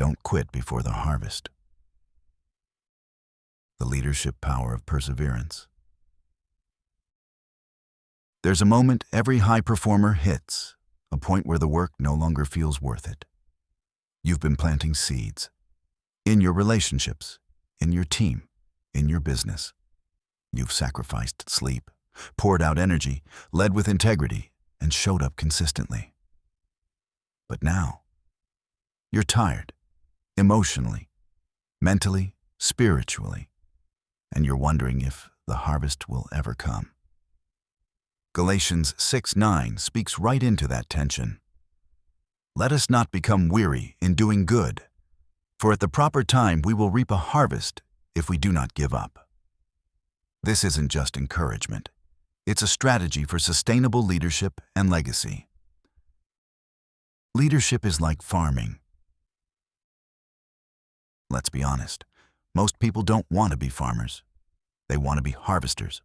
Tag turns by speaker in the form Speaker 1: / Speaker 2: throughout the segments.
Speaker 1: Don't quit before the harvest. The leadership power of perseverance. There's a moment every high performer hits, a point where the work no longer feels worth it. You've been planting seeds. In your relationships, in your team, in your business. You've sacrificed sleep, poured out energy, led with integrity, and showed up consistently. But now, you're tired, emotionally, mentally, spiritually, and you're wondering if the harvest will ever come. Galatians 6:9 speaks right into that tension. Let us not become weary in doing good, for at the proper time we will reap a harvest if we do not give up. This isn't just encouragement. It's a strategy for sustainable leadership and legacy. Leadership is like farming. Let's be honest, most people don't want to be farmers. They want to be harvesters.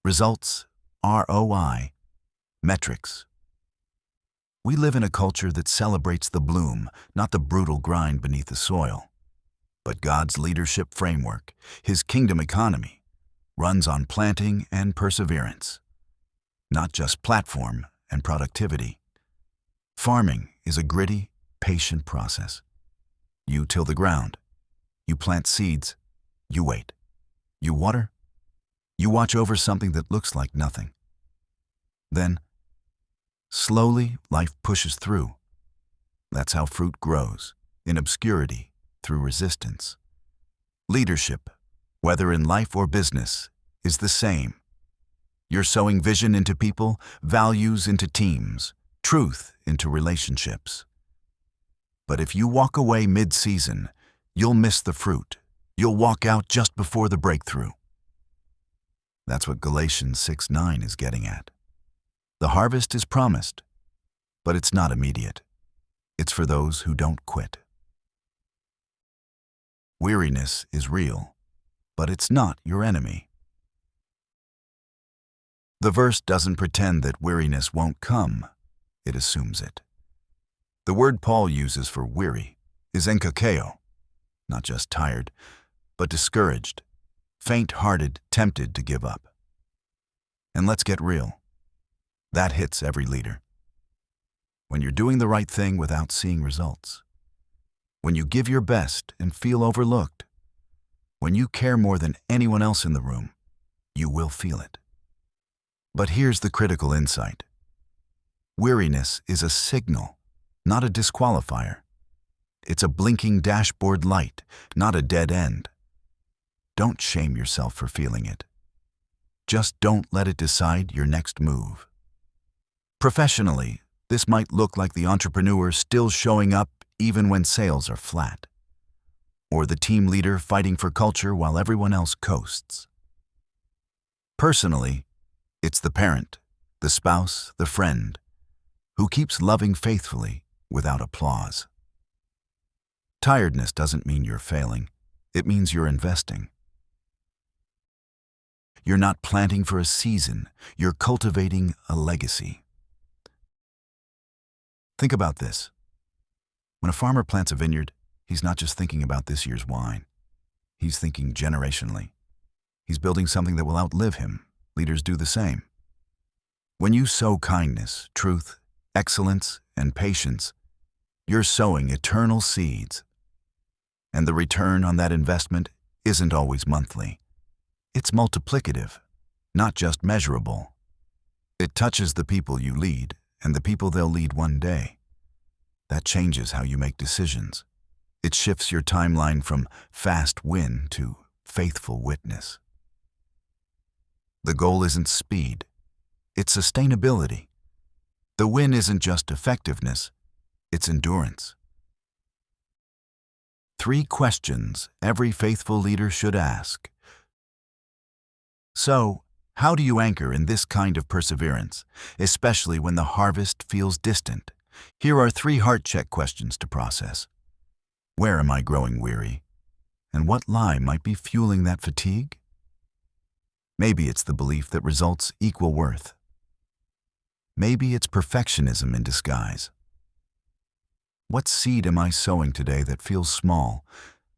Speaker 1: Results, ROI, metrics. We live in a culture that celebrates the bloom, not the brutal grind beneath the soil. But God's leadership framework, His kingdom economy, runs on planting and perseverance, not just platform and productivity. Farming is a gritty, patient process. You till the ground, you plant seeds, you wait, you water, you watch over something that looks like nothing. Then, slowly, life pushes through. That's how fruit grows, in obscurity, through resistance. Leadership, whether in life or business, is the same. You're sowing vision into people, values into teams, truth into relationships. But if you walk away mid-season, you'll miss the fruit. You'll walk out just before the breakthrough. That's what Galatians 6:9 is getting at. The harvest is promised, but it's not immediate. It's for those who don't quit. Weariness is real, but it's not your enemy. The verse doesn't pretend that weariness won't come. It assumes it. The word Paul uses for weary is enkakeo, not just tired, but discouraged, faint-hearted, tempted to give up. And let's get real. That hits every leader. When you're doing the right thing without seeing results, when you give your best and feel overlooked, when you care more than anyone else in the room, you will feel it. But here's the critical insight. Weariness is a signal, not a disqualifier. It's a blinking dashboard light, not a dead end. Don't shame yourself for feeling it. Just don't let it decide your next move. Professionally, this might look like the entrepreneur still showing up even when sales are flat, or the team leader fighting for culture while everyone else coasts. Personally, it's the parent, the spouse, the friend, who keeps loving faithfully without applause. Tiredness doesn't mean you're failing. It means you're investing. You're not planting for a season. You're cultivating a legacy. Think about this. When a farmer plants a vineyard, he's not just thinking about this year's wine. He's thinking generationally. He's building something that will outlive him. Leaders do the same. When you sow kindness, truth, excellence, and patience, you're sowing eternal seeds. And the return on that investment isn't always monthly. It's multiplicative, not just measurable. It touches the people you lead and the people they'll lead one day. That changes how you make decisions. It shifts your timeline from fast win to faithful witness. The goal isn't speed, it's sustainability. The win isn't just effectiveness, it's endurance. 3 questions every faithful leader should ask. So, how do you anchor in this kind of perseverance, especially when the harvest feels distant? Here are 3 heart check questions to process. Where am I growing weary? And what lie might be fueling that fatigue? Maybe it's the belief that results equal worth. Maybe it's perfectionism in disguise. What seed am I sowing today that feels small,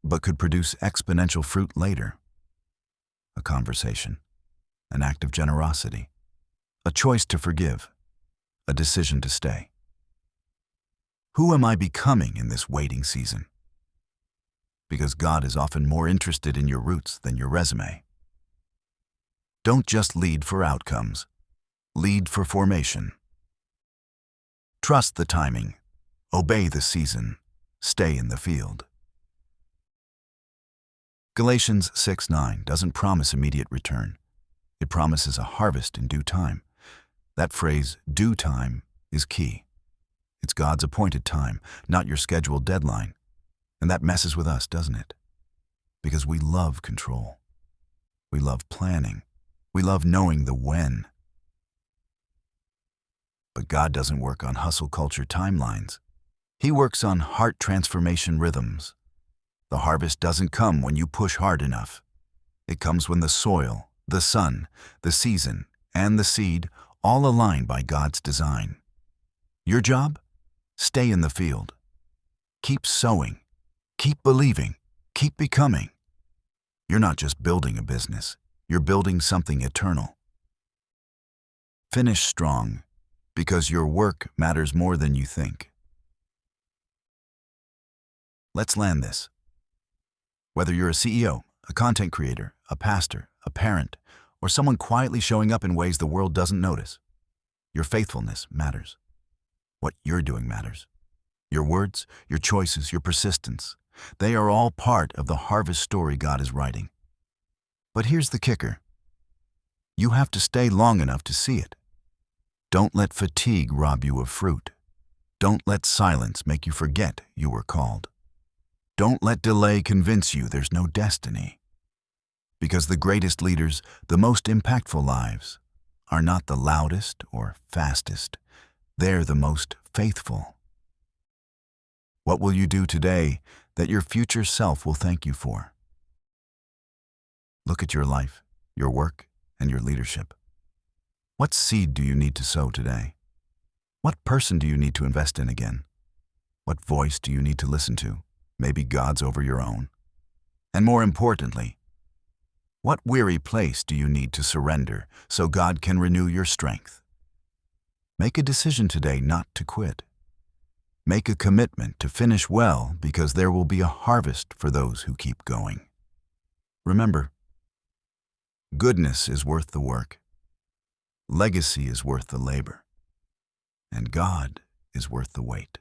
Speaker 1: but could produce exponential fruit later? A conversation, an act of generosity, a choice to forgive, a decision to stay. Who am I becoming in this waiting season? Because God is often more interested in your roots than your resume. Don't just lead for outcomes. Lead for formation. Trust the timing. Obey the season. Stay in the field. Galatians 6:9 doesn't promise immediate return. It promises a harvest in due time. That phrase, due time, is key. It's God's appointed time, not your scheduled deadline. And that messes with us, doesn't it? Because we love control. We love planning. We love knowing the when. But God doesn't work on hustle culture timelines. He works on heart transformation rhythms. The harvest doesn't come when you push hard enough. It comes when the soil, the sun, the season, and the seed all align by God's design. Your job? Stay in the field. Keep sowing. Keep believing. Keep becoming. You're not just building a business. You're building something eternal. Finish strong, because your work matters more than you think. Let's land this. Whether you're a CEO, a content creator, a pastor, a parent, or someone quietly showing up in ways the world doesn't notice, your faithfulness matters. What you're doing matters. Your words, your choices, your persistence, they are all part of the harvest story God is writing. But here's the kicker. You have to stay long enough to see it. Don't let fatigue rob you of fruit. Don't let silence make you forget you were called. Don't let delay convince you there's no destiny. Because the greatest leaders, the most impactful lives, are not the loudest or fastest. They're the most faithful. What will you do today that your future self will thank you for? Look at your life, your work, and your leadership. What seed do you need to sow today? What person do you need to invest in again? What voice do you need to listen to? Maybe God's over your own. And more importantly, what weary place do you need to surrender so God can renew your strength? Make a decision today not to quit. Make a commitment to finish well because there will be a harvest for those who keep going. Remember, goodness is worth the work. Legacy is worth the labor. And God is worth the wait.